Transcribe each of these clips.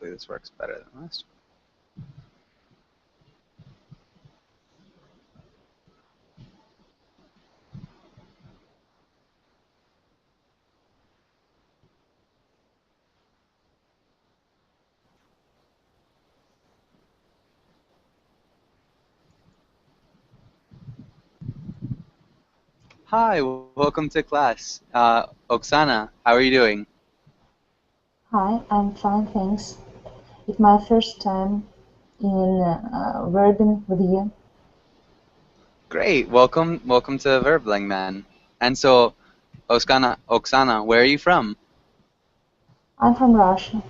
hopefully this works better than last. Hi, welcome to class. Oksana, how are you doing? Hi, I'm fine, thanks. It's my first time in working with you. Great, welcome to Verbling, man. And so, Oksana, where are you from? I'm from Russia.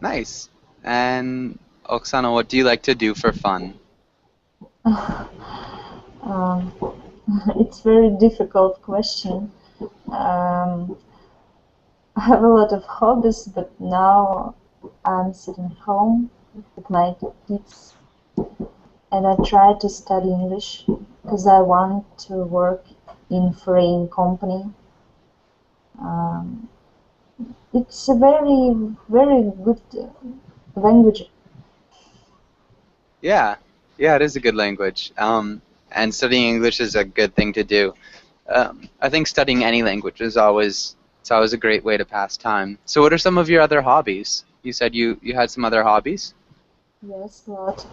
Nice. And Oksana, what do you like to do for fun? um, it's very difficult question. Um, I have a lot of hobbies, but now I'm sitting home with my kids, and I try to study English because I want to work in foreign company. Um, it's a very, very good language. Yeah, yeah, it is a good language. And studying English is a good thing to do. I think studying any language is always a great way to pass time. So, what are some of your other hobbies? You said you had some other hobbies? Yes, but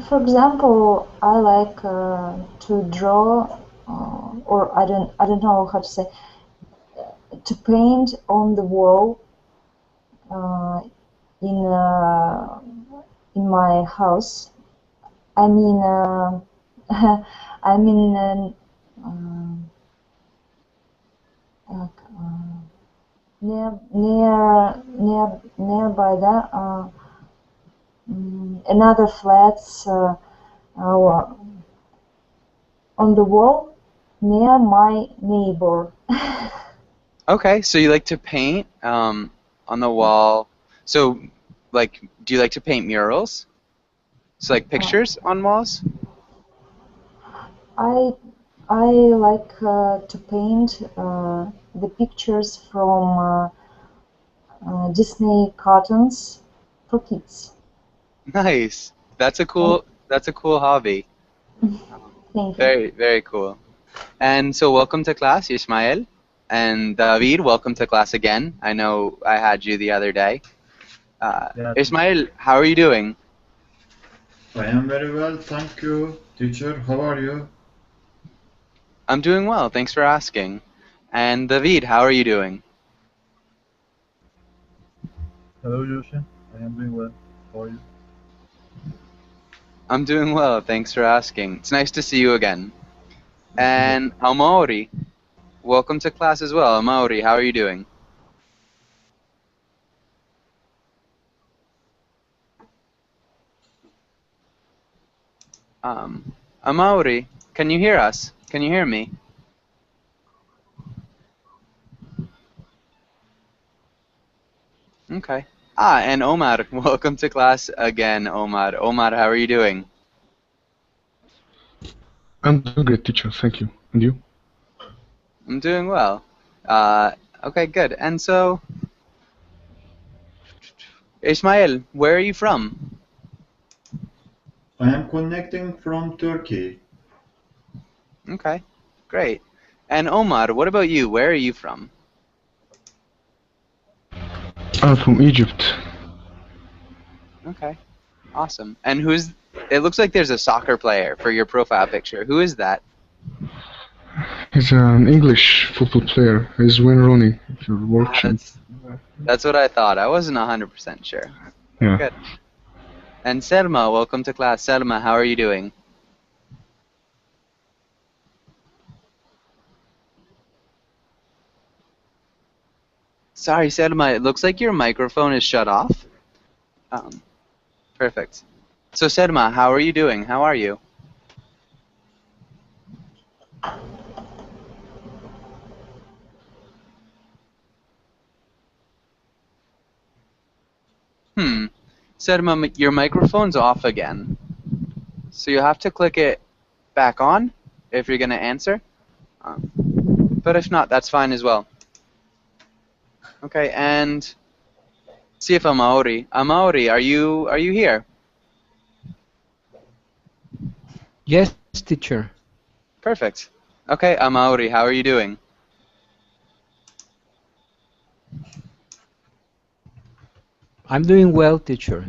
for example, I like to draw, or I don't know how to say, to paint on the wall uh, in uh, in my house. I mean, I mean, like, nearby that another flats uh, on the wall near my neighbor. Okay, so you like to paint on the wall. So, like, do you like to paint murals? So, like Uh, pictures on walls? I I like to paint the pictures from Disney cartoons for kids. Nice. Thank, That's a cool hobby. thank you. Very, very cool. And so, welcome to class, Ismael. And David, welcome to class again. I know I had you the other day. Yeah, Ismael, how are you doing? I am very well, thank you, teacher. How are you? I'm doing well, thanks for asking. And David, how are you doing? Hello, Joshi. I am doing well. How are you? I'm doing well, thanks for asking. It's nice to see you again. And Amaori, welcome to class as well. Amaori, how are you doing? Amaori, can you hear us? Can you hear me? Okay. And Omar, welcome to class again, Omar. Omar, how are you doing? I'm doing great, teacher. Thank you. And you? I'm doing well. Uh, okay, good. And so, Ismail, where are you from? I am connecting from Turkey. Okay, great. And Omar, what about you? Where are you from? I'm from Egypt. Okay, awesome. And it looks like there's a soccer player for your profile picture. Who is that? He's an English football player. He's Wayne Rooney, if you're Ah, watching. that's what I thought. I wasn't 100% sure. Yeah. Good. And Selma, welcome to class. Selma, how are you doing? Sorry, Selma, it looks like your microphone is shut off. Um, Perfect. So, Selma, how are you doing? How are you? Hmm. Selma, your microphone's off again. So you have to click it back on if you're going to answer. But if not, that's fine as well. Okay, and see if Amaori. Amaori, are you here? Yes, teacher. Perfect. Okay, Amaori, how are you doing? I'm doing well, teacher.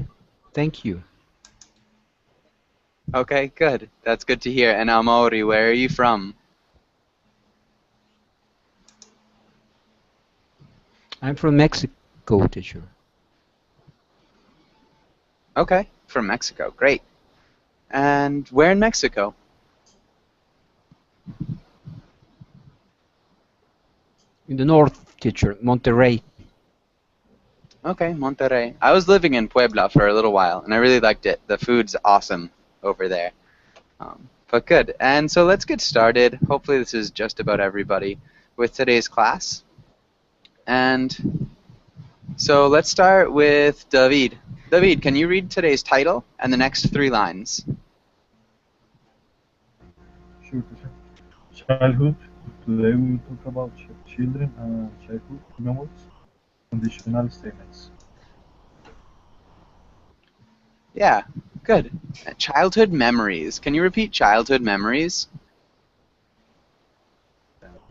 Thank you. Okay, good. That's good to hear. And Amaori, where are you from? I'm from Mexico, teacher. Okay, from Mexico. Great. And where in Mexico? In the north, teacher, Monterrey. Okay, Monterrey. I was living in Puebla for a little while, and I really liked it. The food's awesome over there. But good. And so let's get started. Hopefully this is just about everybody with today's class. And so let's start with David. David, can you read today's title and the next 3 lines? Sure, teacher. Childhood. Today we will talk about children and childhood memories. Conditional statements. Yeah, good. Childhood memories. Can you repeat childhood memories?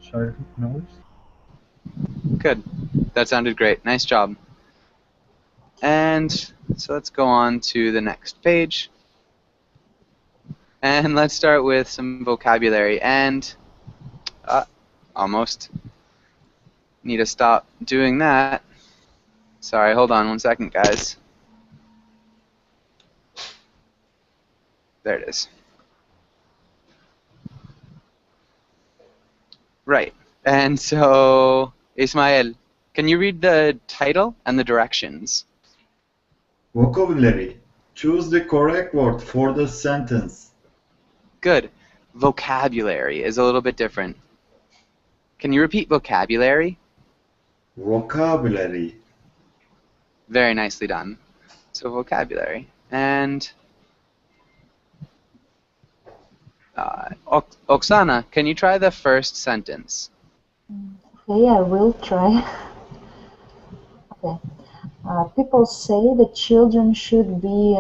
Childhood memories. Good. That sounded great. Nice job. And so let's go on to the next page. And let's start with some vocabulary. And almost need to stop doing that. Sorry, hold on 1 second, guys. There it is. Right. And so, Ismael, can you read the title and the directions? Vocabulary. Choose the correct word for the sentence. Good. Vocabulary is a little bit different. Can you repeat vocabulary? Vocabulary. Very nicely done. So vocabulary. And Oksana, can you try the first sentence? Okay, I will try. Okay. People say that children should be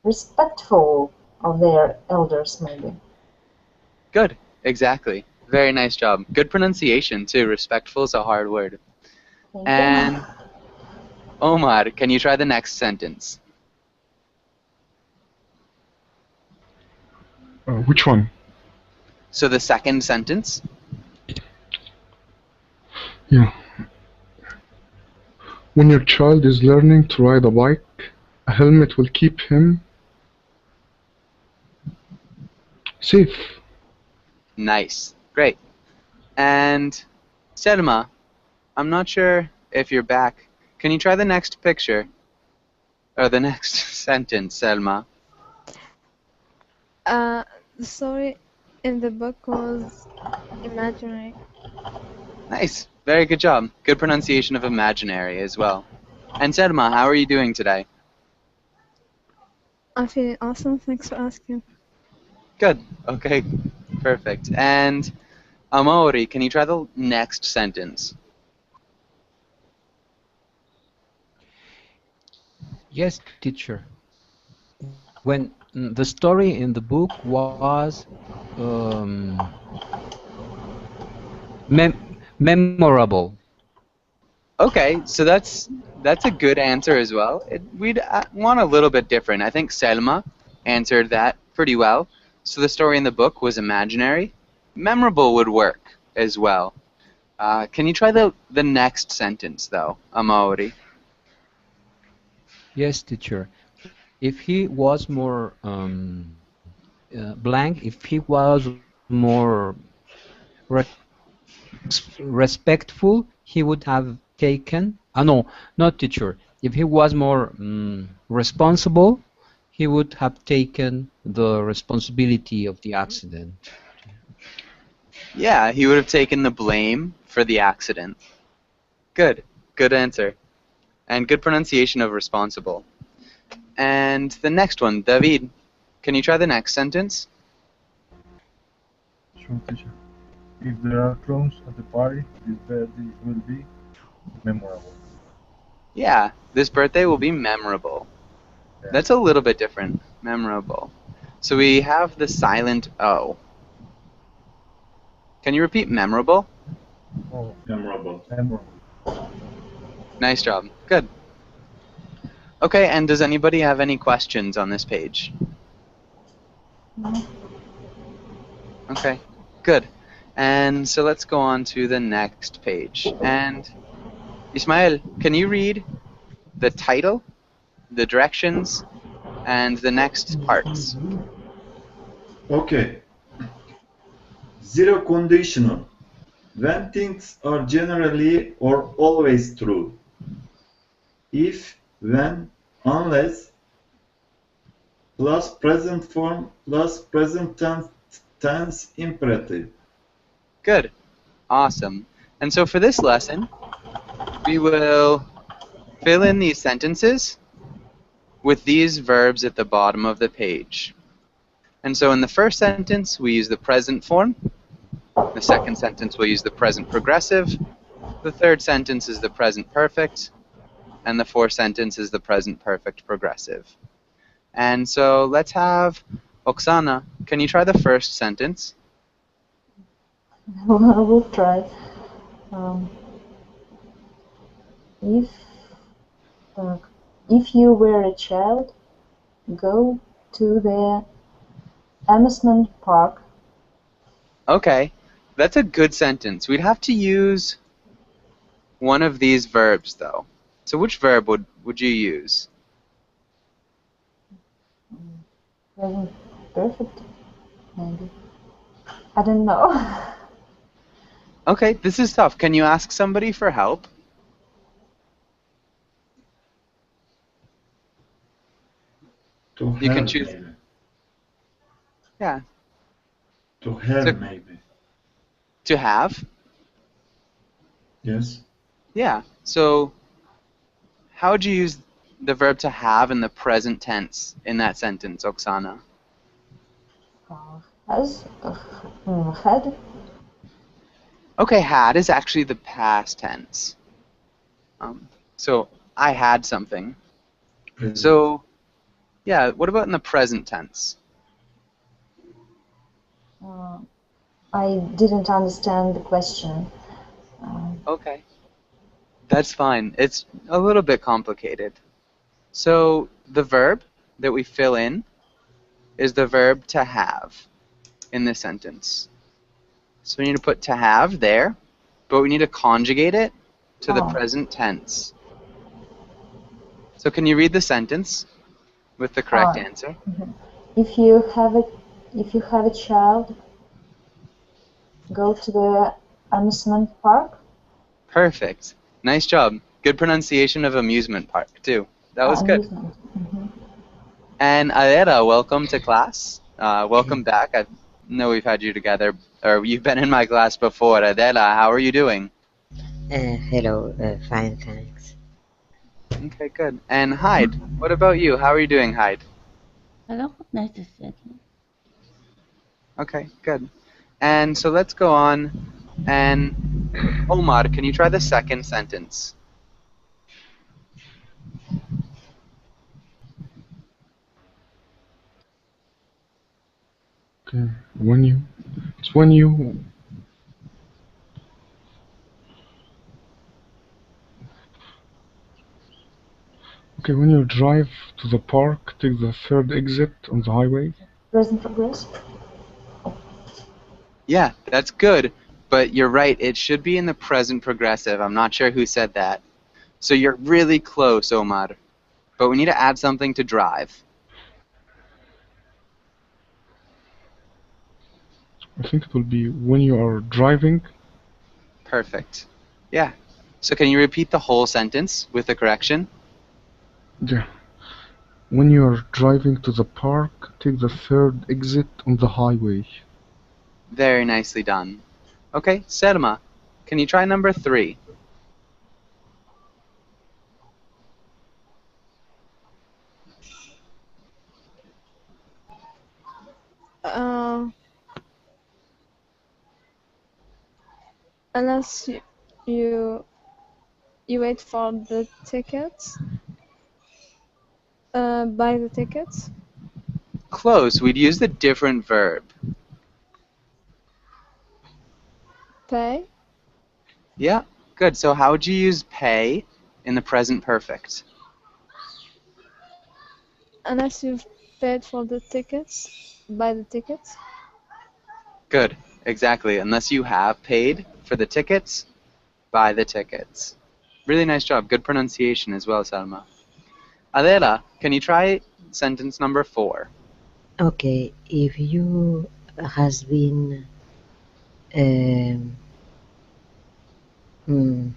respectful of their elders, maybe. Good. Exactly. Very nice job. Good pronunciation, too. Respectful is a hard word. Thank And you. Omar, can you try the next sentence? Which one? So the second sentence? Yeah. When your child is learning to ride a bike, a helmet will keep him safe. Nice. Great. And Selma, I'm not sure if you're back. Can you try the next picture? Or the next sentence, Selma? Uh, the story in the book was imaginary. Nice. Very good job. Good pronunciation of imaginary as well. And Selma, how are you doing today? I'm feeling awesome. Thanks for asking. Good. Okay. Perfect. And Amori, can you try the next sentence? Yes, teacher. When the story in the book was memorable. Okay, so that's a good answer as well. We'd want a little bit different. I think Selma answered that pretty well. So the story in the book was imaginary. Memorable would work as well. Can you try the next sentence though, Amaori? Yes, teacher. If he was more blank, if he was more respectful, he would have taken. No, not teacher. If he was more responsible, he would have taken the responsibility of the accident. Yeah, he would have taken the blame for the accident. Good. Good answer. And good pronunciation of responsible. And the next one, David. Can you try the next sentence? Sure, teacher. If there are clowns at the party, this birthday will be memorable. Yeah, this birthday will be memorable. That's a little bit different. Memorable. So we have the silent O. Can you repeat memorable? Oh, Memorable. memorable. Nice job. Good. Okay, and does anybody have any questions on this page? No. Okay, good. And so let's go on to the next page. And Ismail, can you read the title, the directions, and the next parts? Okay. Zero conditional. When things are generally or always true. If, when, unless, plus present form, plus present tense imperative. Good. Awesome. And so for this lesson, we will fill in these sentences with these verbs at the bottom of the page. And so in the first sentence, we use the present form. The second sentence, we'll use the present progressive. The third sentence is the present perfect. And the fourth sentence is the present perfect progressive. And so let's have Oksana, can you try the first sentence? I will try. Um, if uh, if you were a child, go to the amusement park. Okay, that's a good sentence. We'd have to use one of these verbs, though. So which verb would you use? Present perfect, maybe. I don't know. Okay, this is tough. Can you ask somebody for help? To You can have choose. maybe. Yeah. To So have maybe. to have? Yes. Yeah. So how would you use the verb to have in the present tense in that sentence, Oksana? Has had. Okay, had is actually the past tense. So I had something. Present. So yeah, what about in the present tense? I didn't understand the question. Okay. That's fine. It's a little bit complicated. So the verb that we fill in is the verb to have in this sentence. So we need to put to have there, but we need to conjugate it to the Oh, present tense. So can you read the sentence with the correct oh. answer? If you have a child, go to the amusement park. Perfect. Nice job. Good pronunciation of amusement park, too. That was good. Amusement. And Adela, welcome to class. Welcome back. I know we've had you together, or you've been in my class before. Adela, how are you doing? Hello, fine, thanks. Okay, good. And Hyde, what about you? How are you doing, Hyde? Hello, nice to see you. Okay, good. And so let's go on. And Omar, can you try the second sentence? Okay, when you, it's when you, okay, when you drive to the park, take the third exit on the highway. Present progress. Yeah, that's good. But you're right, it should be in the present progressive. I'm not sure who said that. So you're really close, Omar. But we need to add something to drive. I think it will be when you are driving. Perfect. Yeah. So can you repeat the whole sentence with the correction? Yeah. When you are driving to the park, take the third exit on the highway. Very nicely done. Okay, Selma, can you try number 3? Uh, unless you You wait for the tickets. Buy the tickets. Close. We'd use the different verb. Pay. Yeah, good. So how would you use pay in the present perfect? Unless you've paid for the tickets. Buy the tickets. Good. Exactly. Unless you have paid for the tickets, buy the tickets. Really nice job. Good pronunciation as well, Salma. Adela, can you try sentence number 4? Okay, if you has been um, mm,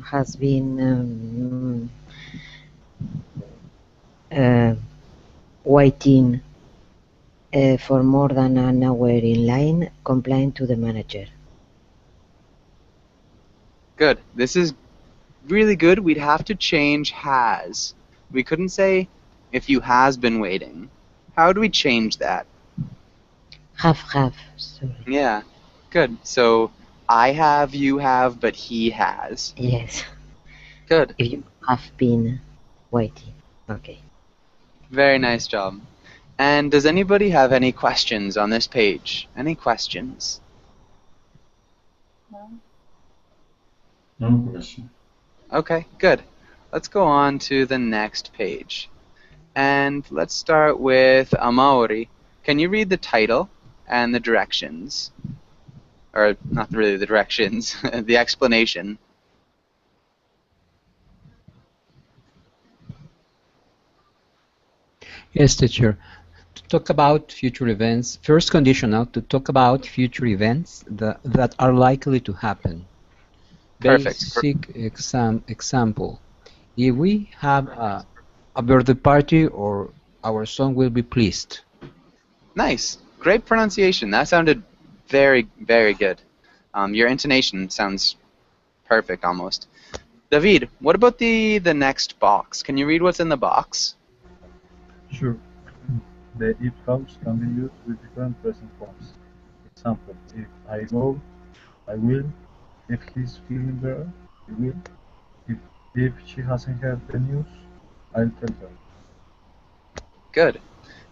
has been uh, waiting for more than an hour in line, complain to the manager. Good. This is really good. We'd have to change has. We couldn't say if you has been waiting. How do we change that? Have, sorry. Yeah. Good. So I have, you have, but he has. Yes, Good. if you have been waiting. Okay. Very nice job. And does anybody have any questions on this page? Any questions? No question. Okay, good. Let's go on to the next page. And let's start with Amaori. Can you read the title and the directions? Or not really the directions, the explanation. Yes, teacher. To talk about future events, first conditional, to talk about future events that are likely to happen. Perfect. Basic example. If we have a birthday party, or our son will be pleased. Nice. Great pronunciation. That sounded very, very good. Your intonation sounds perfect almost. David, what about the next box? Can you read what's in the box? Sure. The if clause can be used with different present forms. Example, if I go, I will. If he's feeling better, he will. If she hasn't heard the news, I'll tell her. Good.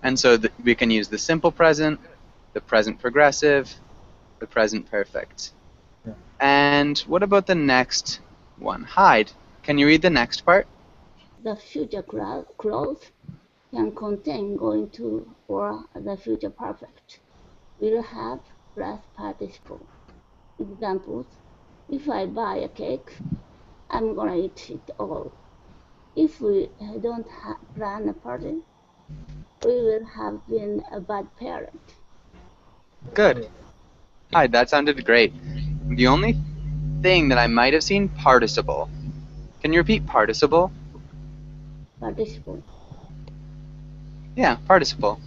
And so we can use the simple present, the present progressive, the present perfect. Yeah. And what about the next one? Hide. Can you read the next part? The future clause can contain going to or the future perfect. Will have plus participle. Examples: if I buy a cake, I'm gonna eat it all. If we don't plan a party, we will have been a bad parent. Good. Hide, that sounded great. The only thing that I might have seen, participle. Can you repeat participle? Participle. Yeah, participle.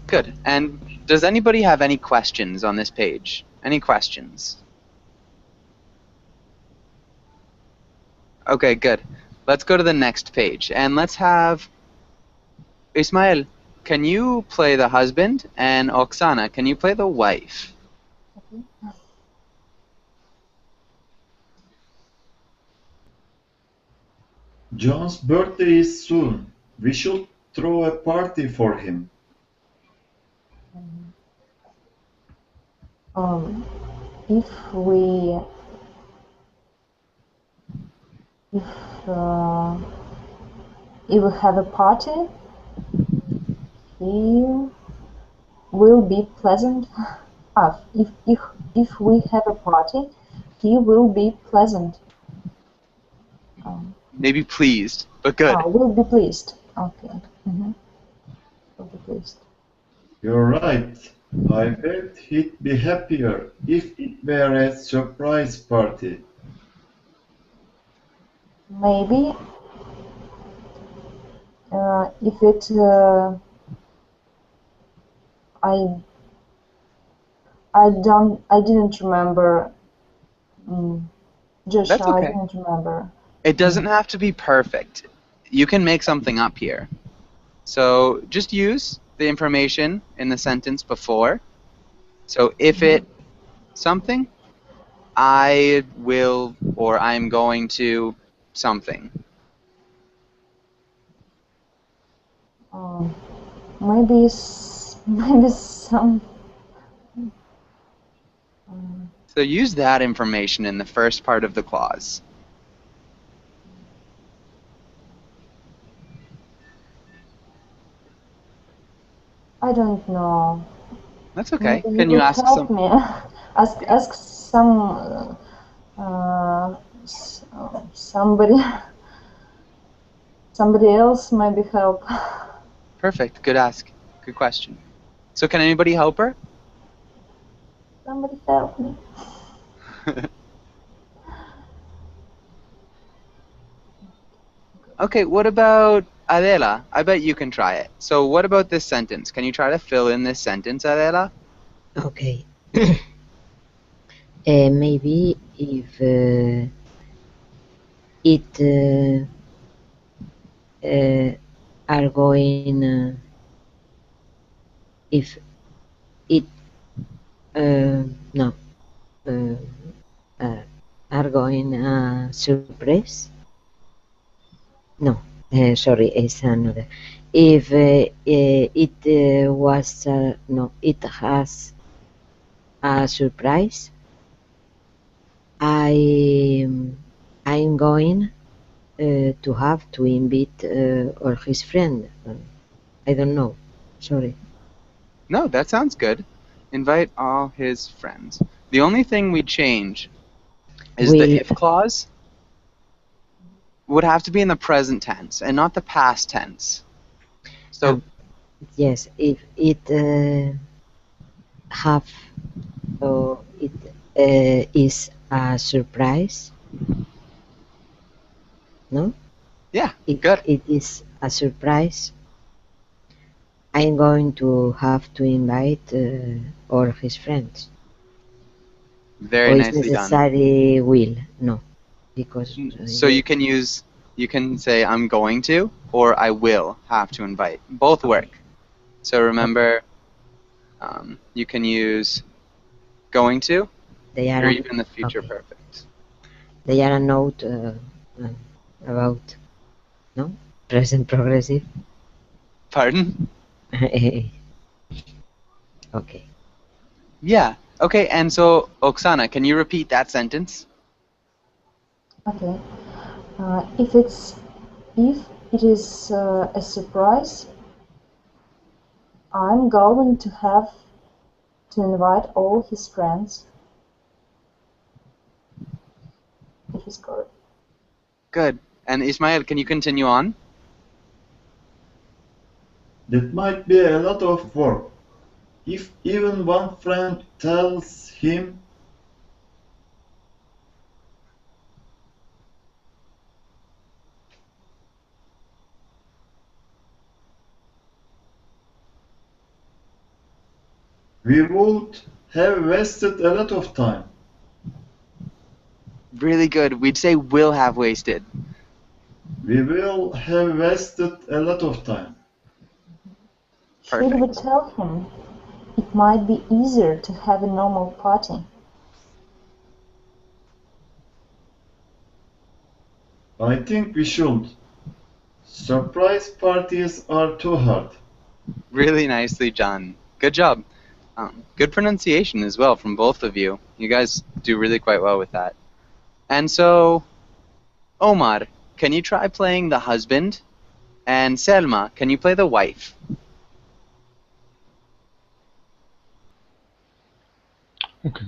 Good. And does anybody have any questions on this page? Any questions? Okay, good. Let's go to the next page. And let's have Ismail, can you play the husband? And Oksana, can you play the wife? Okay. John's birthday is soon. We should throw a party for him. Um, if we if uh, if we have a party, he will be pleasant. If we have a party, he will be pleasant. Maybe pleased, but good. Will be pleased. Okay. Will be pleased. You're right. I bet he'd be happier if it were a surprise party. Maybe if it I I didn't remember. Joshua, That's okay. I didn't remember. It doesn't have to be perfect. You can make something up here. So just use the information in the sentence before. So if it something, I will or I'm going to something. Maybe maybe some. So use that information in the first part of the clause. I don't know. That's okay. Maybe you Can you would ask help some? me. Ask some somebody somebody else maybe help. Perfect. Good ask. Good question. So can anybody help her? Somebody help me. Okay, what about Adela? I bet you can try it. So what about this sentence? Can you try to fill in this sentence, Adela? Okay. Maybe if it are going if it no uh, uh, are going surprise. No, sorry, it's another. If it was no, it has a surprise. I'm going to have to invite or his friend. I don't know. Sorry. No, that sounds good. Invite all his friends. The only thing we'd change is the Will if clause would have to be in the present tense and not the past tense. So yes, if it have or it is a surprise. No, yeah, if good. it is a surprise, I'm going to have to invite all his friends. Very Or is nicely done. necessary will? No, because So you can say I'm going to or I will have to invite. Both work. So remember, you can use going to they or are even the future okay. perfect. They are a note about no present progressive. Pardon? Okay. Yeah. Okay, and so Oksana, can you repeat that sentence? Okay. If it is a surprise, I'm going to have to invite all his friends. It is correct. Good. And Ismail, can you continue on? That might be a lot of work. If even one friend tells him, we would have wasted a lot of time. Really good. We'd say will have wasted. We will have wasted a lot of time. Should we Perfect. tell him it might be easier to have a normal party? I think we should. Surprise parties are too hard. Really nicely done. Good job. Good pronunciation as well from both of you. You guys do really quite well with that. And so, Omar, can you try playing the husband? And Selma, can you play the wife? Okay.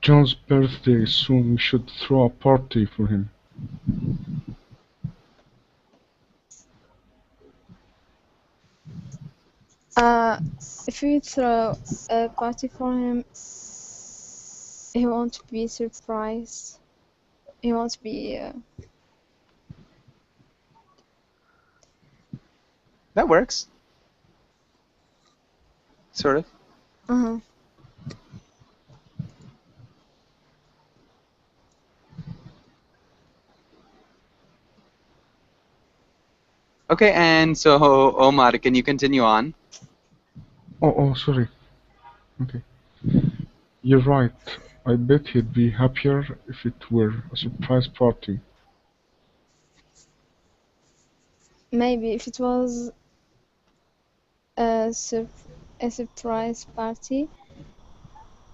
John's birthday is soon. We should throw a party for him. If we throw a party for him, he won't be surprised. He won't be. That works. Sort of. Uh-huh. Okay, and so Omar, can you continue on? Sorry. Okay. You're right. I bet he'd be happier if it were a surprise party. Maybe if it was a, a surprise party,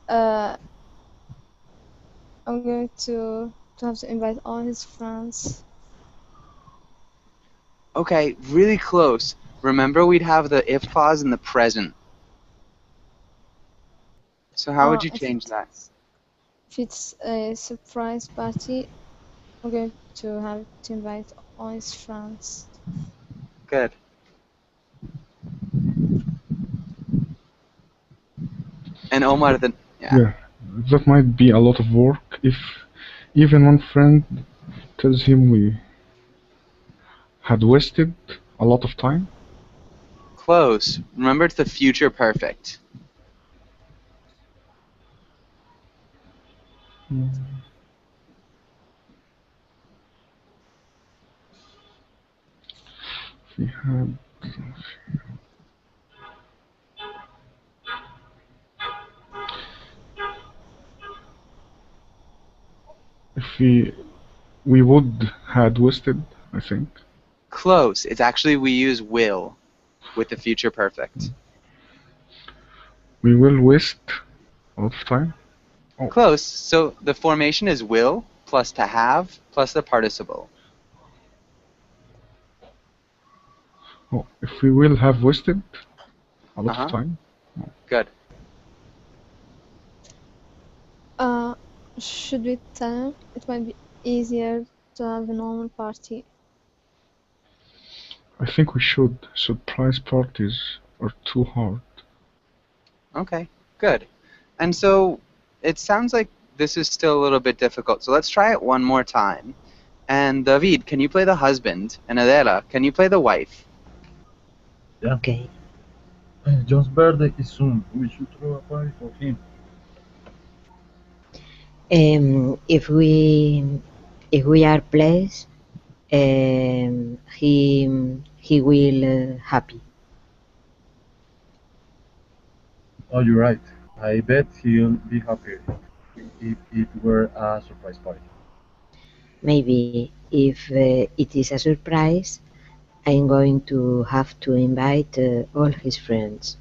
uh, I'm going to have to invite all his friends. Okay, really close. Remember, we'd have the if clause in the present. So how would you change that? If it's a surprise party, I'm going to have to invite all his friends. Good. And Omar, then, yeah. Yeah, that might be a lot of work if even one friend tells him we had wasted a lot of time. Close. Remember, it's the future perfect. We had. If we would had wasted, I think. Close. It's actually we use will with the future perfect. We will waste a lot of time. Close. So the formation is will plus to have plus the participle. If we will have wasted a lot of time. Good. Should we tell him? It might be easier to have a normal party. I think we should. Surprise parties are too hard. Okay, good. And so it sounds like this is still a little bit difficult. So let's try it one more time. And David, can you play the husband? And Adela, can you play the wife? Yeah. Okay. John's birthday is soon. We should throw a party for him. If we are pleased, he will happy. Oh, you're right. I bet he'll be happier if it were a surprise party. Maybe if it is a surprise, I'm going to have to invite all his friends.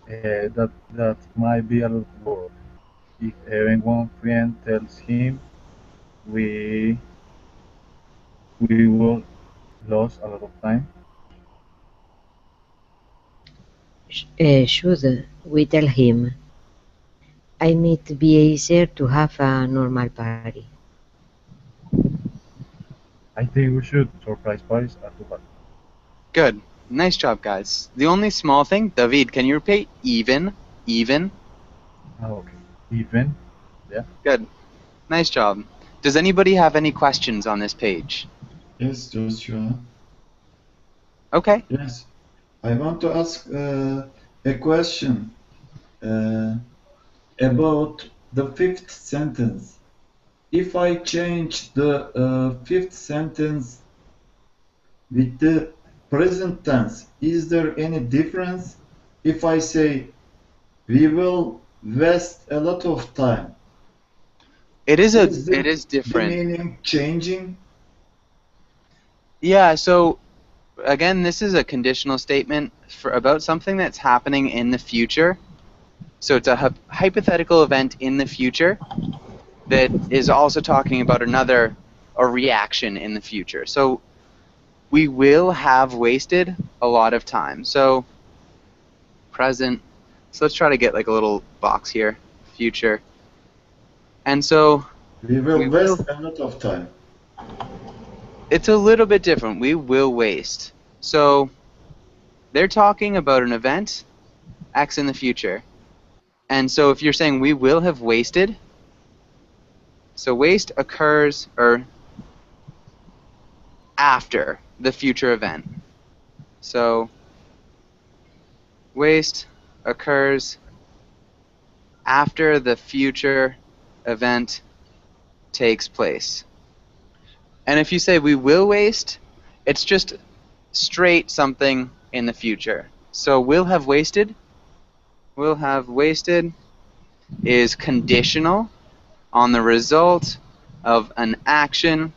That might be a lot of work. If even one friend tells him we will lose a lot of time. Should we tell him? I might be easier to have a normal party. I think we should. Surprise parties are too hard. Good. Nice job, guys. The only small thing, David, can you repeat even? Even? Oh, okay. Even? Yeah. Good. Nice job. Does anybody have any questions on this page? Yes, Joshua. Okay. Yes. I want to ask a question about the fifth sentence. If I change the fifth sentence with the present tense, is there any difference? If I say, we will waste a lot of time, It is the different. meaning changing? Yeah, so again, this is a conditional statement for about something that's happening in the future. So it's a hypothetical event in the future that is also talking about a reaction in the future. So we will have wasted a lot of time. So present. So let's try to get like a little box here. Future. And so we will waste a lot of time. It's a little bit different. We will waste. So they're talking about an event, X in the future. And so if you're saying we will have wasted, so waste occurs after the future event. So waste occurs after the future event takes place. And if you say we will waste, it's just straight something in the future. So will have wasted is conditional on the result of an action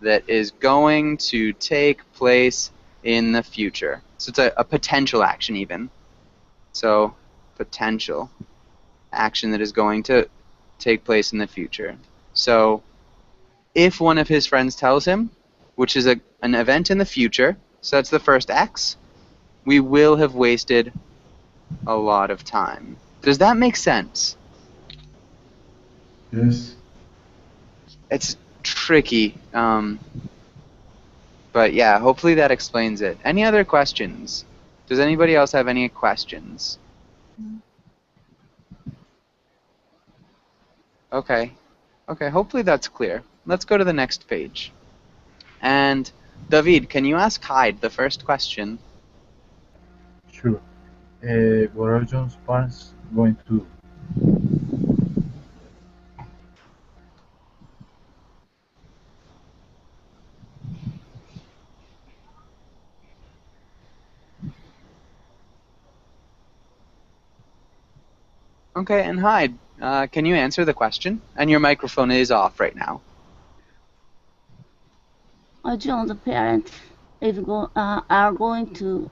that is going to take place in the future. So it's a potential action even. So potential action that is going to take place in the future. So if one of his friends tells him, which is an event in the future, so that's the first X, we will have wasted a lot of time. Does that make sense? Yes. It's tricky, but yeah, hopefully that explains it. Any other questions? Does anybody else have any questions? Okay. Okay, hopefully that's clear. Let's go to the next page. And David, can you ask Hyde the first question? Sure. What are John's parents going to do? Okay, and Hyde, can you answer the question? And your microphone is off right now. John's parents are going to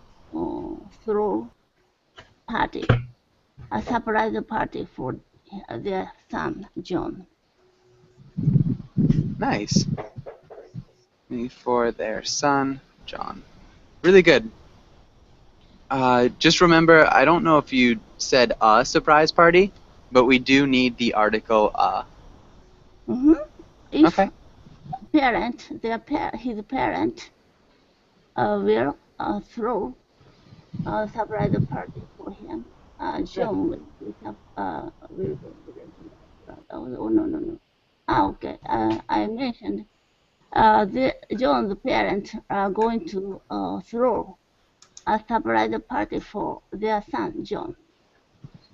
throw party, a surprise party for their son John. Nice. For their son, John. Really good. Just remember, I don't know if you said a surprise party, but we do need the article Mm-hmm. If Okay. his parent will throw a surprise party for him, John will oh no. Okay. I mentioned John's parents are going to throw a surprise party for their son John.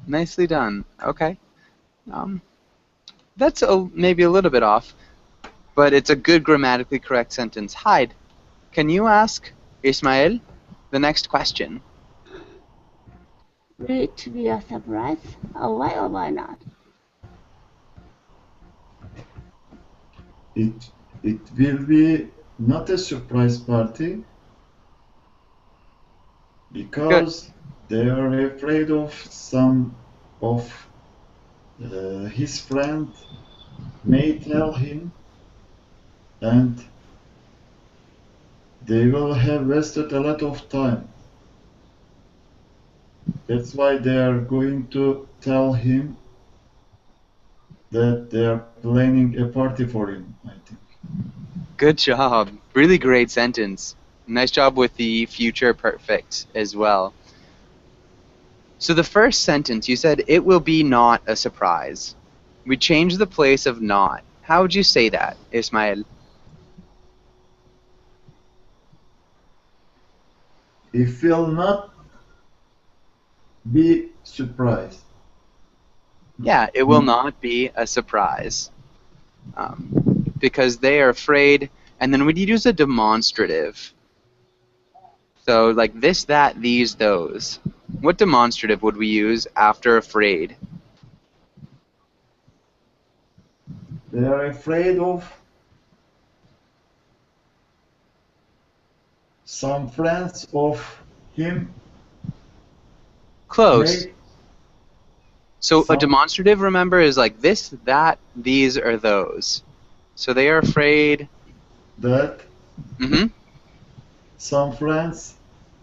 Nicely done. Okay. That's maybe a little bit off, but it's a good grammatically correct sentence. Hyde, can you ask Ismail the next question? Will it be a surprise? Why or why not? It will be not a surprise party because they are afraid of some of his friend may tell him, and they will have wasted a lot of time. That's why they are going to tell him that they are planning a party for him, I think. Good job. Really great sentence. Nice job with the future perfect as well. So the first sentence, you said, it will be not a surprise. We changed the place of not. How would you say that, Ismail? It will not be surprised. Yeah, it will not be a surprise. Because they are afraid, and then we'd use a demonstrative. So like this, that, these, those. What demonstrative would we use after afraid? They are afraid of some friends of him. Close. So a Some demonstrative, remember, is like this, that, these, or those. So they are afraid. that Mm-hmm. some friends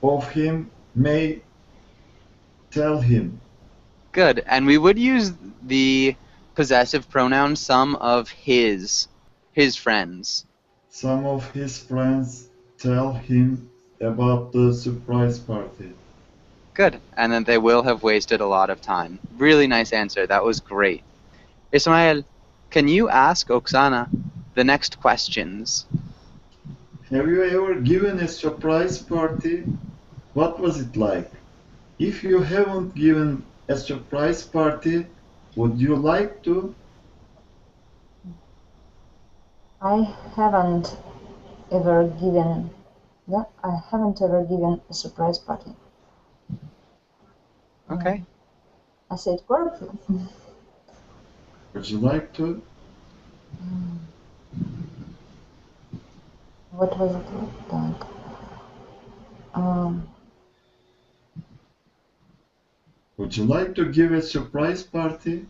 of him may tell him. Good. And we would use the possessive pronoun some of his friends. Some of his friends tell him about the surprise party. Good. And then they will have wasted a lot of time. Really nice answer. That was great. Ismail, can you ask Oksana the next questions? Have you ever given a surprise party? What was it like? If you haven't given a surprise party, would you like to? I haven't ever given Yeah, I haven't ever given a surprise party. Okay. I said correctly. Would you like to? What was it like? Um, Would you like to give a surprise party?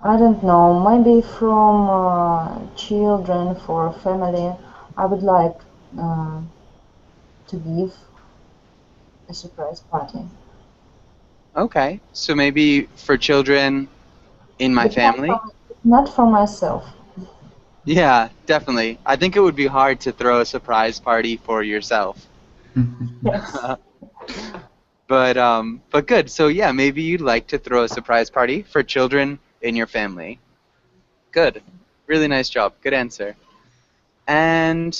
I don't know, maybe from children for family. I would like to give a surprise party. Okay. So maybe for children in my But family? not for myself. Yeah, definitely. I think it would be hard to throw a surprise party for yourself. Yes. But good. So yeah, maybe you'd like to throw a surprise party for children in your family. Good. Really nice job. Good answer. And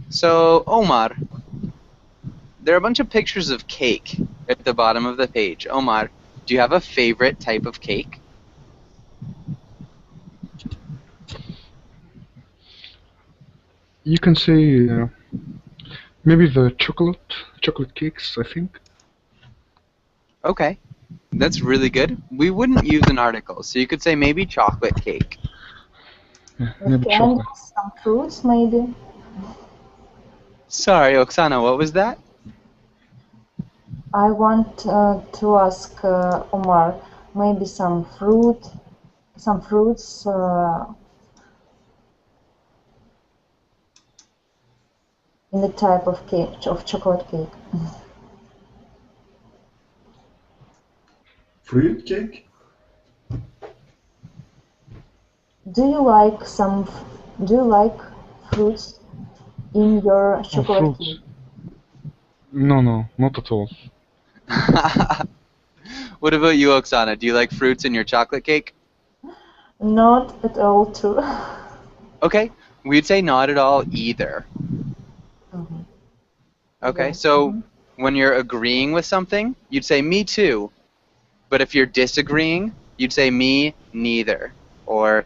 so Omar, there are a bunch of pictures of cake at the bottom of the page. Omar, do you have a favorite type of cake? You can say maybe the chocolate cakes, I think. Okay. That's really good. We wouldn't use an article, so you could say maybe chocolate cake. Yeah, With maybe chocolate. candles, some fruits, maybe. Sorry, Oksana, what was that? I want to ask Omar, maybe some fruits in the type of cake, of chocolate cake. Fruit cake? Do you like some? Do you like fruits in your chocolate Fruits. cake? No, not at all. What about you, Oksana? Do you like fruits in your chocolate cake? Not at all, too. Okay, we'd say not at all either. Mhm. Okay, Yeah. so when you're agreeing with something, you'd say me too. But if you're disagreeing, you'd say me neither. Or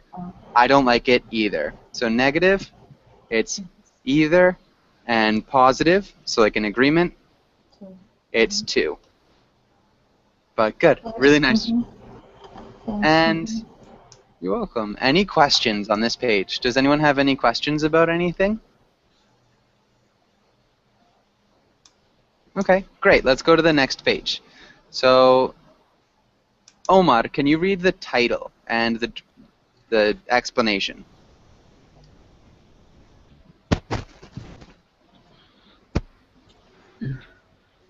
I don't like it either. So negative, it's either. And positive, so like an agreement, it's two. But good, really nice. Thanks. And you're welcome. Any questions on this page? Does anyone have any questions about anything? Okay, great. Let's go to the next page. So, Omar, can you read the title and the explanation?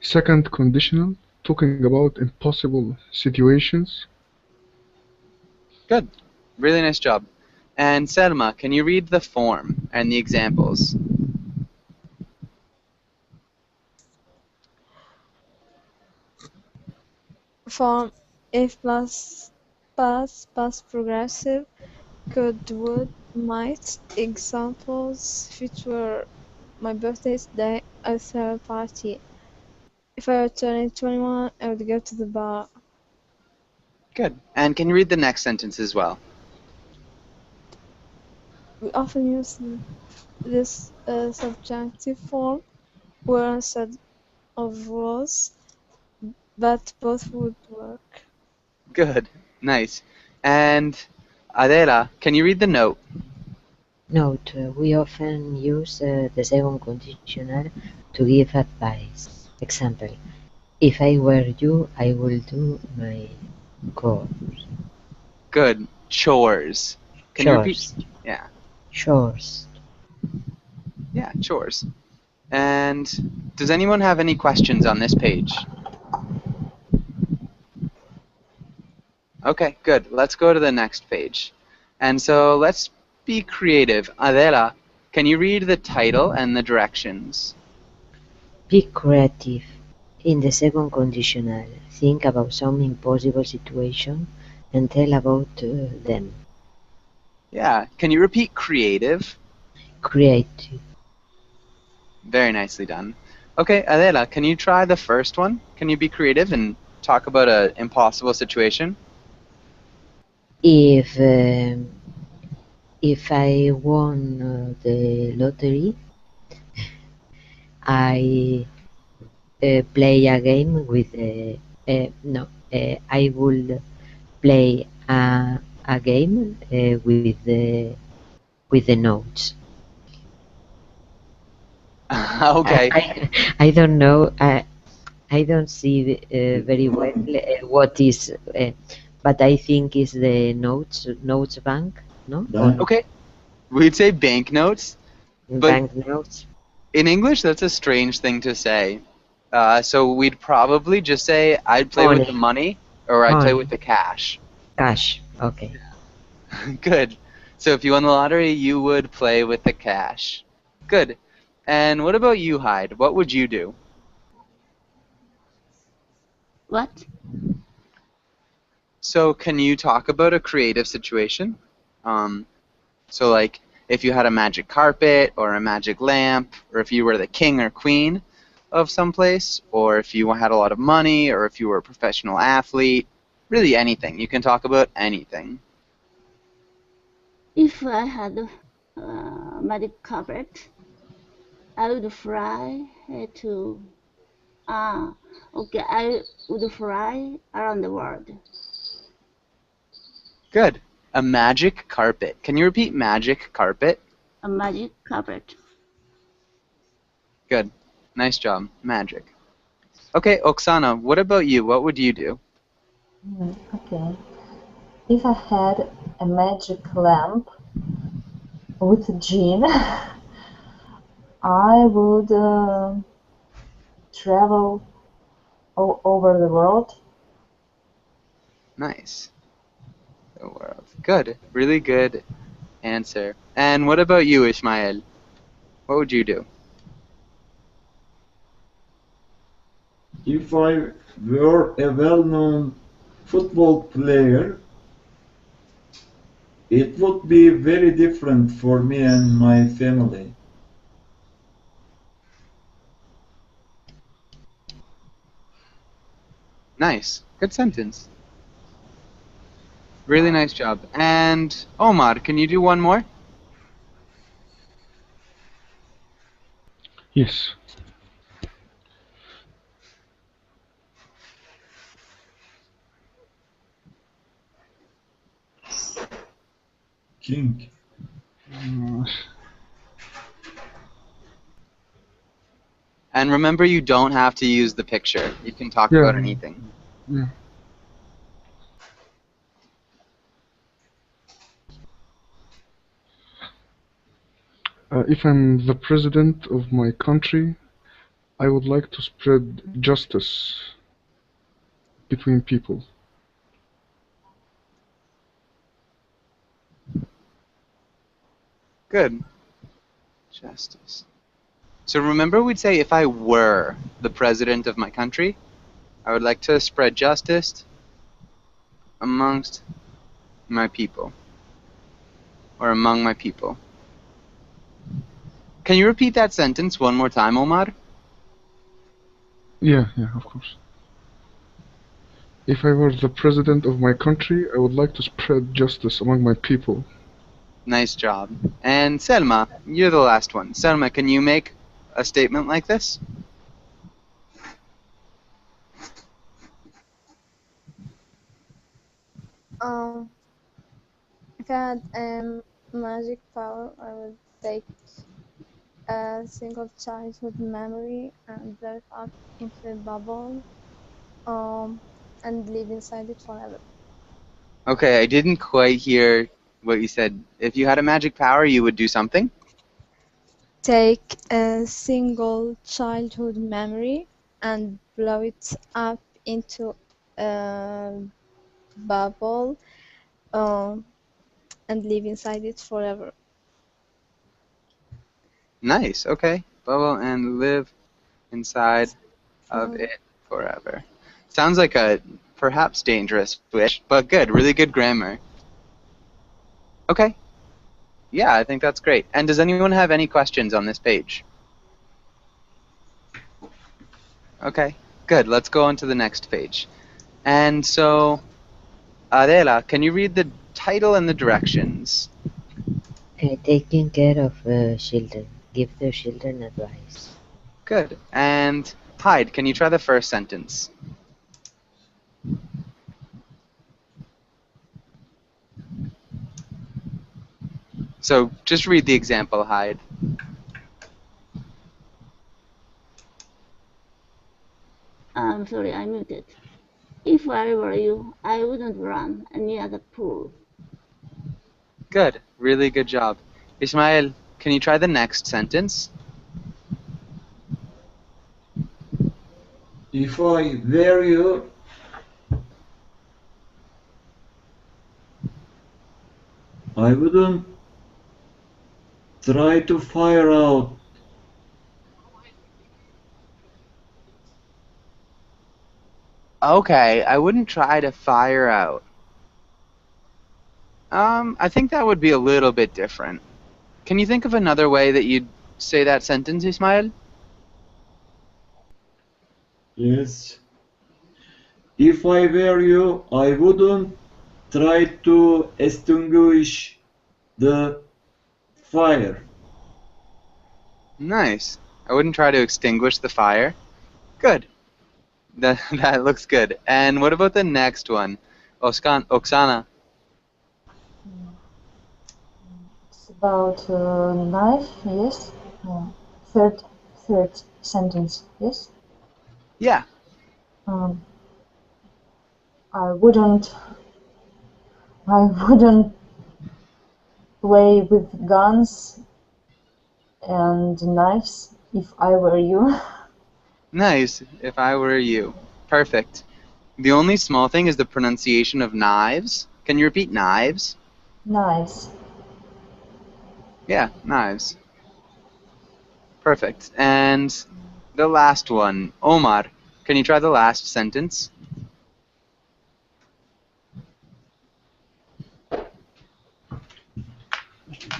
Second conditional, talking about impossible situations. Good. Really nice job. And Selma, can you read the form and the examples? Form if plus past progressive could would might examples if it were my birthday today I'd throw a party. If I were turning 21 I would go to the bar. Good. And can you read the next sentence as well? We often use this subjunctive form where instead of was, but both would work. Good. Nice. And Adela, can you read the note? Note, we often use the second conditional to give advice. Example, if I were you, I would do my chores. Good. Chores. Can you repeat? Chores. Yeah. Chores. Yeah, chores. And does anyone have any questions on this page? Okay, good. Let's go to the next page. And so let's be creative. Adela, can you read the title and the directions? Be creative. In the second conditional, think about some impossible situation and tell about them. Yeah. Can you repeat creative? Creative. Very nicely done. Okay, Adela, can you try the first one? Can you be creative and talk about an impossible situation? If I won the lottery, I play a game with no, I will play a game with the notes. Okay. I don't know. I don't see very well what is, but I think is the notes bank, no? Or Bank. no? Okay. We'd say banknotes, but Bank notes. in English, that's a strange thing to say. So we'd probably just say, I'd play with the Money. money, or I'd play Money. with the cash. Cash. Okay. Good. So if you won the lottery, you would play with the cash. Good. And what about you, Hyde? What would you do? What? So can you talk about a creative situation? So like if you had a magic carpet or a magic lamp, or if you were the king or queen of some place, or if you had a lot of money, or if you were a professional athlete, really anything. You can talk about anything. If I had a magic carpet, I would fly to. Okay, I would fly around the world. Good. A magic carpet. Can you repeat magic carpet? A magic carpet. Good. Nice job. Magic. Okay, Oksana, what about you? What would you do? Okay. If I had a magic lamp with a gene, I would travel all over the world. Nice. The world. Good. Really good answer. And what about you, Ishmael? What would you do? If I were a well-known football player, it would be very different for me and my family. Nice. Good sentence. Really nice job. And Omar, can you do one more? Yes. King. Uh, And remember, you don't have to use the picture. You can talk about yeah. anything. Yeah. If I'm the president of my country, I would like to spread justice between people. Good. Justice. So remember, we'd say if I were the president of my country, I would like to spread justice amongst my people. Or among my people. Can you repeat that sentence one more time, Omar? Yeah, of course. If I were the president of my country, I would like to spread justice among my people. Nice job. And Selma, you're the last one. Selma, can you make a statement like this? Um, if I had magic power, I would take a single childhood memory and blow it up into a bubble, um, and live inside it forever. Okay, I didn't quite hear what you said. If you had a magic power, you would do something? Take a single childhood memory and blow it up into a bubble, um, and live inside it forever. Nice, okay. Bubble and live inside of Forever. it forever. Sounds like a perhaps dangerous wish, but good, really good grammar. Okay, yeah, I think that's great. And does anyone have any questions on this page? Okay, good. Let's go on to the next page. And so, Adela, can you read the title and the directions? Taking care of children. Give the children advice. Good. And Hyde, can you try the first sentence? So just read the example, Hyde. I'm sorry, I muted. If I were you, I wouldn't run near the pool. Good. Really good job. Ismail, can you try the next sentence? If I were you, I wouldn't try to fire out. Okay, I wouldn't try to fire out. I think that would be a little bit different. Can you think of another way that you'd say that sentence, Ismail? Yes. If I were you, I wouldn't try to extinguish the fire. Nice. I wouldn't try to extinguish the fire. Good. That that looks good. And what about the next one? Oksana. It's about knife, yes. Yeah. Third sentence, yes. Yeah. Um, I wouldn't play with guns and knives if I were you. Nice. If I were you. Perfect. The only small thing is the pronunciation of knives. Can you repeat knives? Knives. Yeah, knives. Perfect. And the last one, Omar. Can you try the last sentence?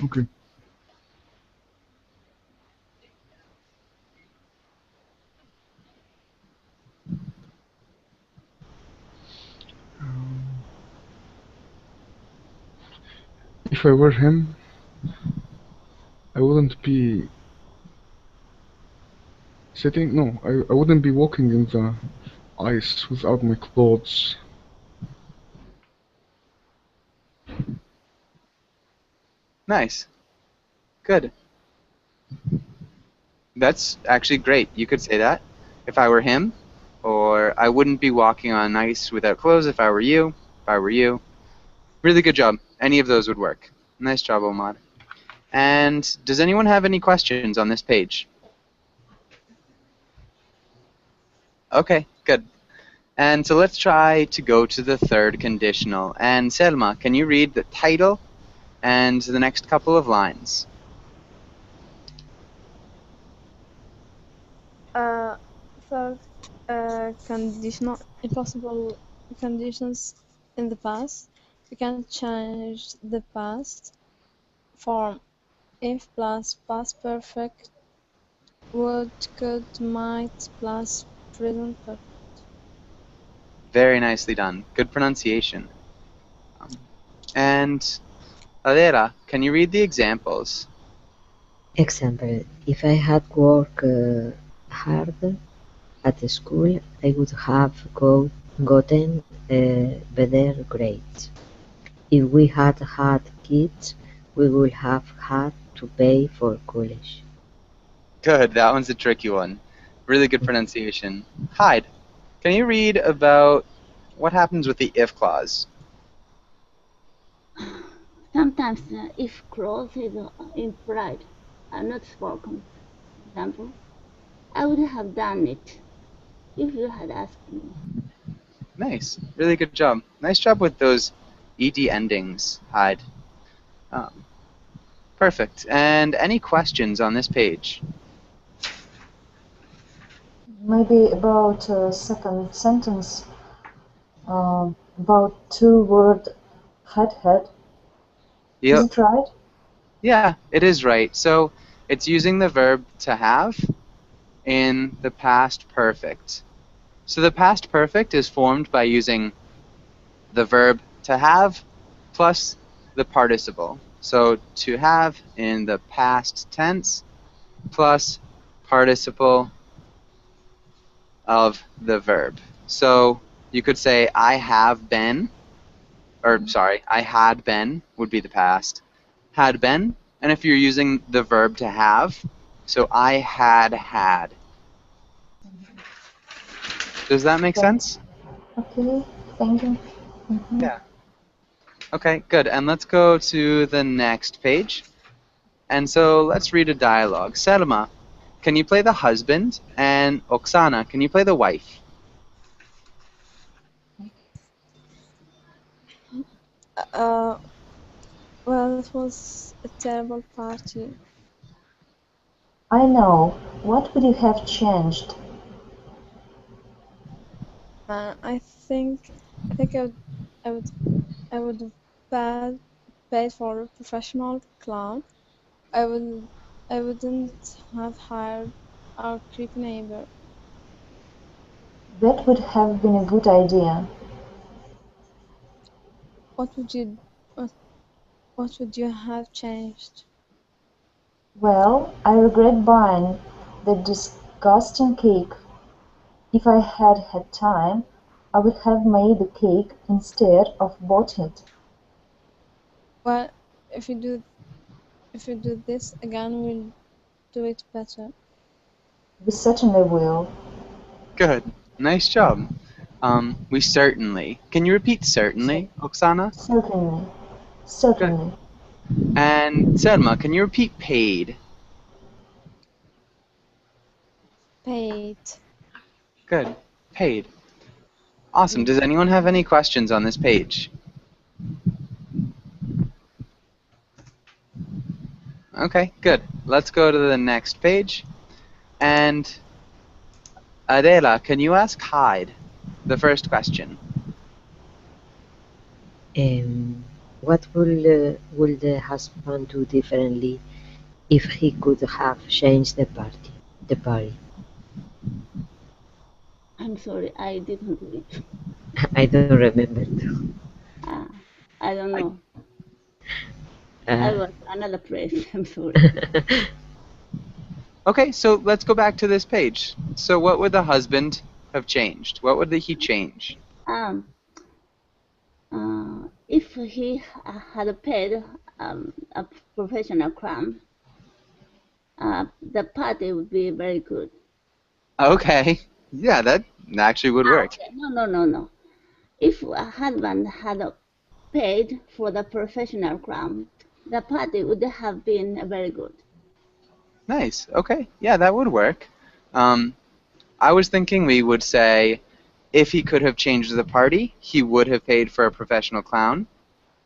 Okay. If I were him, I wouldn't be sitting. No, I wouldn't be walking in the ice without my clothes. Nice. Good. That's actually great. You could say that. If I were him, or I wouldn't be walking on ice without clothes if I were you. If I were you. Really good job. Any of those would work. Nice job, Omar. And does anyone have any questions on this page? Okay, good. And so let's try to go to the third conditional. And Selma, can you read the title and the next couple of lines? Third, conditional impossible conditions in the past. We can change the past form if plus past perfect, would, could, might plus present perfect. Very nicely done. Good pronunciation. And Adera, can you read the examples? Example, if I had worked hard at school, I would have gotten better grades. If we had had kids, we would have had to pay for college. Good, that one's a tricky one. Really good pronunciation. Hyde, can you read about what happens with the if clause? Sometimes if clause is implied and not spoken. Example, I would have done it if you had asked me. Nice. Really good job. Nice job with those ed endings, Hyde. Um, perfect. And any questions on this page? Maybe about second sentence. About two-word had. Is Yep. it right? Yeah, it is right. So it's using the verb to have in the past perfect. So the past perfect is formed by using the verb to have plus the participle. So to have in the past tense plus participle of the verb. So you could say I have been, or sorry, I had been would be the past. Had been, and if you're using the verb to have, so I had had. Does that make sense? Okay, thank you. Yeah. Okay, good. And let's go to the next page. And so let's read a dialogue. Selma, can you play the husband? And Oksana, can you play the wife? Uh, well, it was a terrible party. I know. What would you have changed? I think I would I would have paid for a professional clown. I would I wouldn't have hired our creepy neighbor. That would have been a good idea. What would you what, what would you have changed? Well, I regret buying that disgusting cake. If I had had time, I would have made the cake instead of bought it. Well, if you do if you do this again, we'll do it better. We certainly will. Good. Nice job. We certainly. Can you repeat Cer- certainly, Oksana? Certainly. Good. Certainly. And Selma, can you repeat paid? Paid. Good. Paid. Awesome. Does anyone have any questions on this page? Okay, good. Let's go to the next page. And Adela, can you ask Hyde the first question? What will the husband do differently if he could have changed the party? The party. I'm sorry, I didn't read. I don't remember too. I don't know. I Uh, was another place. I'm sorry. Okay, so let's go back to this page. So what would the husband have changed? What would he change? If he had paid a professional clown, the party would be very good. Okay. Yeah, that actually would work. Okay. No. If a husband had paid for the professional clown, the party would have been very good. Nice. Okay. Yeah, that would work. I was thinking we would say if he could have changed the party, he would have paid for a professional clown.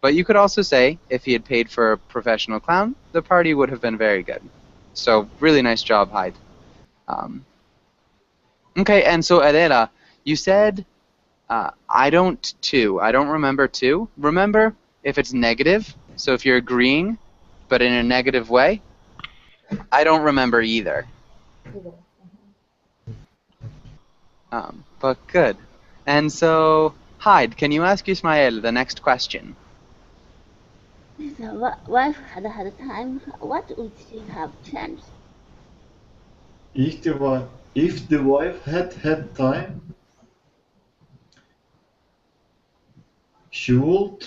But you could also say if he had paid for a professional clown, the party would have been very good. So really nice job, Hyde. Um, okay, and so Adela, you said I don't too. I don't remember too. Remember if it's negative, so if you're agreeing, but in a negative way, I don't remember either. But good. And so, Hyde, can you ask Ismael the next question? If the wife had had time, what would she have changed? If the wife had had time, she would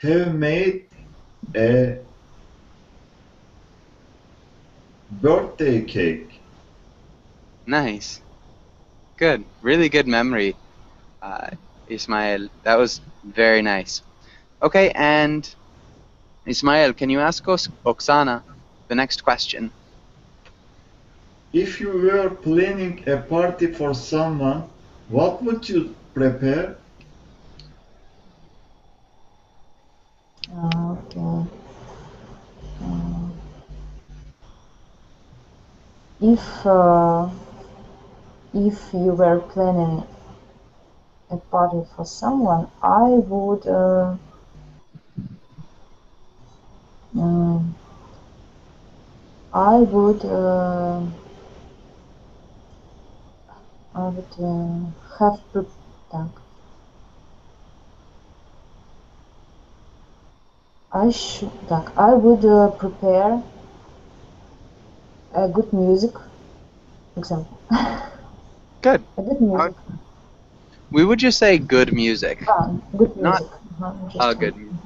have made a birthday cake. Nice. Good. Really good memory, Ismael. That was very nice. Okay, and Ismael, can you ask Oksana the next question? If you were planning a party for someone, what would you prepare? Okay. If if you were planning a party for someone, mm, I would have prepared. I would prepare Good music, example. Good. Good music. We would just say good music, Good not music. Just a good music.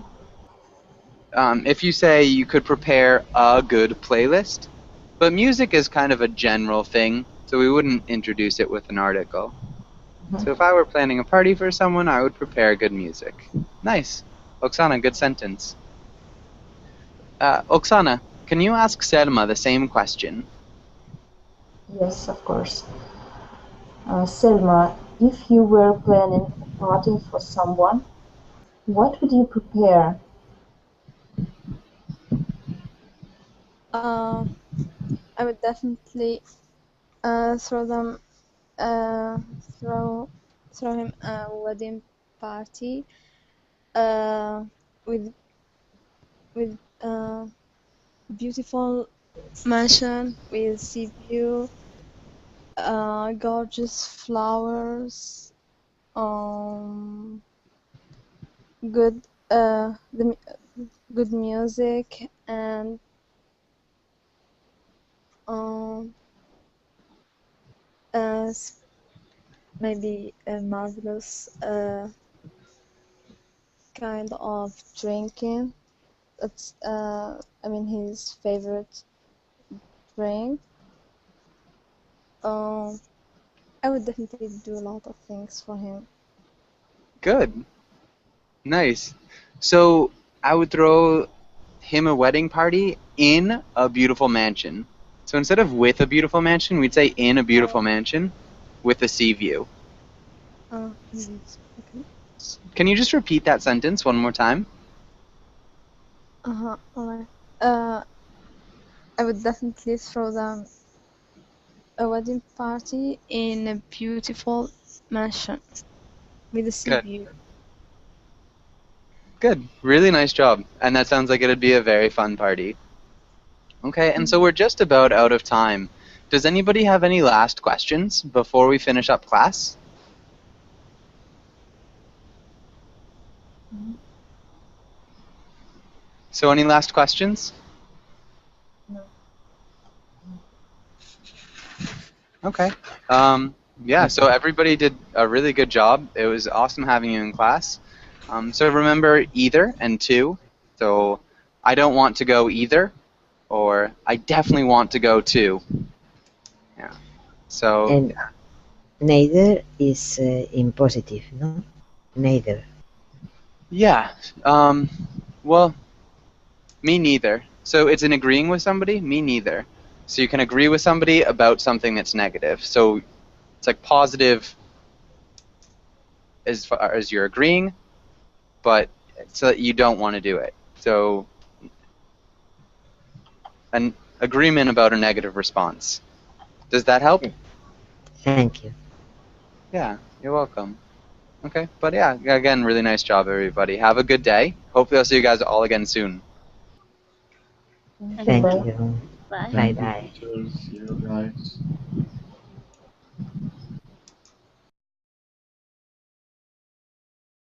If you say you could prepare a good playlist, but music is kind of a general thing, so we wouldn't introduce it with an article. So if I were planning a party for someone, I would prepare good music. Nice. Oksana, good sentence. Oksana, can you ask Selma the same question? Yes, of course. Selma, if you were planning a party for someone, what would you prepare? I would definitely throw them throw him a wedding party uh, with beautiful mansion with sea view, gorgeous flowers, um, good good music, and um, maybe a marvelous kind of drinking. That's I mean his favorite drink. Um, I would definitely do a lot of things for him. Good. Nice. So I would throw him a wedding party in a beautiful mansion. So instead of with a beautiful mansion, we'd say in a beautiful mansion with a sea view. Okay. Can you just repeat that sentence one more time? Alright. I would definitely throw them a wedding party in a beautiful mansion with a sea Good. view. Good. Really nice job. And that sounds like it'd be a very fun party. Okay, and so we're just about out of time. Does anybody have any last questions before we finish up class? So any last questions? No. Okay. Yeah, so everybody did a really good job. It was awesome having you in class. So remember either and two. So I don't want to go either, or I definitely want to go too. Yeah. So And neither is in positive, no? Neither. yeah. Well, me neither. So it's in agreeing with somebody. Me neither. So you can agree with somebody about something that's negative. So it's like positive as far as you're agreeing, but so that you don't want to do it. So an agreement about a negative response. Does that help? Thank you. Yeah, you're welcome. Okay, but yeah, again, really nice job, everybody. Have a good day. Hopefully, I'll see you guys all again soon. Thank Bye. you. Bye. Bye Thank you, bye. teachers. See you guys.